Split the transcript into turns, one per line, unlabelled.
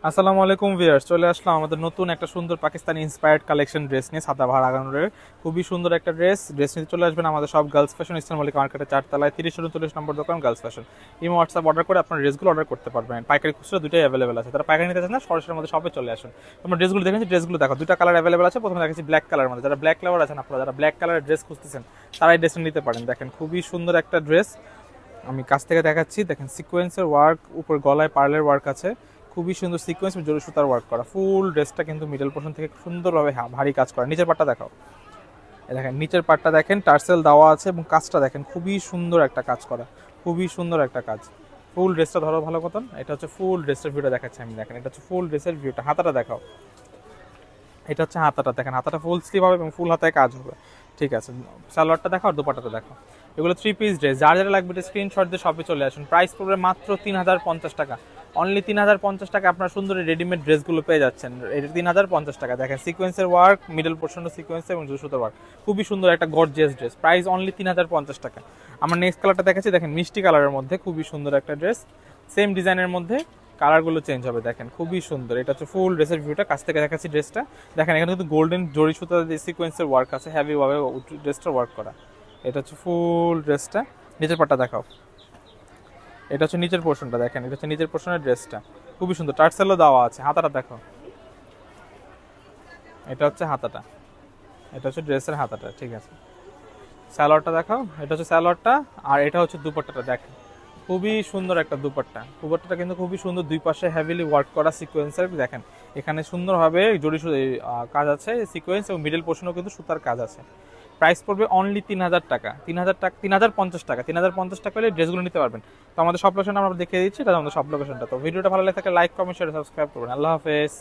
আসসালামু আলাইকুম ভিউয়ার্স, চলে আসলাম আমাদের নতুন একটা সুন্দর পাকিস্তানি ইন্সপায়ার্ড কালেকশন ড্রেস নিয়ে। সাদাবাহার আগানুরের খুবই সুন্দর একটা ড্রেস নিতে চলে আসবেন আমাদের সব গার্লস ফ্যাশন ইস্টার্ন মল্লিকা মার্কেটের 4 তলায় 30-39 নম্বর দোকান girls fashion. Imo WhatsApp order করে আপনার ড্রেসগুলো অর্ডার করতে পারবেন। পাইকারি খুচরা দুটোই অ্যাভেলেবেল আছে। তারা পাইকারি নিতে চান না, সরাসরি আমাদের শপে চলে আসুন। তোমরা ড্রেসগুলো দেখেছি, ড্রেসগুলো দেখো, দুটো কালার অ্যাভেলেবেল আছে। প্রথমে দেখেছি ব্ল্যাক কালার মধ্যে, যারা ব্ল্যাক লাভার আছেন, আপনারা যারা ব্ল্যাক কালারের ড্রেস খুঁজতেছেন তারা এই ড্রেসটা নিতে পারেন। দেখেন খুবই সুন্দর একটা ড্রেস, আমি কাছ থেকে দেখাচ্ছি। দেখেন সিকোয়েন্সের ওয়ার্ক, উপর গলায় পার্লের ওয়ার্ক আছে, খুবই সুন্দর সিকোয়েন্স জরি সুতার ওয়ার্ক করা। ফুল ড্রেসটা কিন্তু মিডল পোর্শন থেকে সুন্দরভাবে ভারী কাজ করা। নিচের পাটটা দেখাও, দেখেন নিচের পাটটা দেখেন টার্সেল দেওয়া আছে এবং কাজটা দেখেন খুবই সুন্দর একটা কাজ করা, খুবই সুন্দর একটা কাজ। ফুল ড্রেসটা ধরো ভালো মতন, এটা হচ্ছে ফুল ড্রেসের ভিউটা দেখাচ্ছি আমি। দেখেন এটা হচ্ছে ফুল ড্রেসের ভিউটা। হাতাটা দেখাও, এটা হচ্ছে হাতাটা, দেখেন হাতাটা ফুল স্লিভ হবে এবং ফুল হাতায় কাজ হবে। ঠিক আছে, সালোয়ারটা দেখো আর দোপাট্টাটা দেখো। এগুলো 3 পিস ড্রেস, যার যারা লাগবে স্ক্রিনশট দিয়ে শপে চলে আসুন। প্রাইস পড়বে মাত্র 3050 টাকা, অনলি 3050 টাকা আপনার সুন্দর রেডিমেড ড্রেসগুলো পেয়ে যাচ্ছেন। এটা 3050 টাকা। দেখেন সিকোয়েন্সের ওয়ার্ক, মিডল পোর্শনও সিকোয়েন্স এবং সুতোর ওয়ার্ক, খুবই সুন্দর একটা গর্জিয়াস ড্রেস। প্রাইস অনলি 3050 টাকা। আমার নেক্সট কালারটা দেখাচ্ছি, দেখেন মিষ্টি কালারের মধ্যে খুবই সুন্দর একটা ড্রেস, সেম ডিজাইনের মধ্যে কালারগুলো চেঞ্জ হবে। দেখেন খুবই সুন্দর, এটা হচ্ছে ফুল ড্রেসের ভিউটা। কাছ থেকে দেখাচ্ছি ড্রেসটা, দেখেন এখানে কিন্তু গোল্ডেন জরি সুতা দিয়ে সিকোয়েন্সের ওয়ার্ক আছে, হেভি ভাবে ড্রেসটা ওয়ার্ক করা। এটা হচ্ছে ফুল ড্রেসটা। নিচের পাটটা দেখাও, এটা হচ্ছে নিচের পোর্শনটা, দেখেন এটা হচ্ছে নিচের পোর্শনের ড্রেসটা, খুবই সুন্দর। টার্সেলও দেওয়া আছে। হাতাটা দেখো, এটা হচ্ছে হাতাটা, এটা হচ্ছে ড্রেসের হাতাটা। ঠিক আছে, স্যালোয়ারটা দেখাও, এটা হচ্ছে স্যালোয়ারটা। আর এটা হচ্ছে দুপাট্টাটা, দেখেন খুবই সুন্দর একটা দুপাট্টা। দুপাট্টাটা কিন্তু খুবই সুন্দর, দুই পাশে হেভিলি ওয়ার্ক করা সিকোয়েন্সের। দেখেন এখানে সুন্দরভাবে জড়ি কাজ আছে সিকোয়েন্স, এবং মিডল পোর্শনেও কিন্তু সুতার কাজ আছে। প্রাইস পড়বে অনলি 3000 টাকা, 3000 টাকা, 3050 টাকা। 3050 টাকা হলে ড্রেসগুলো নিতে পারবেন। তো আমাদের সব লোকেশন আমরা দেখিয়ে দিচ্ছি, এটা আমাদের সব লোকেশনটা। তো ভিডিওটা ভালো লাগে থাকলে লাইক, কমেন্ট, শেয়ার, সাবস্ক্রাইব করবেন। আল্লাহ হাফেজ।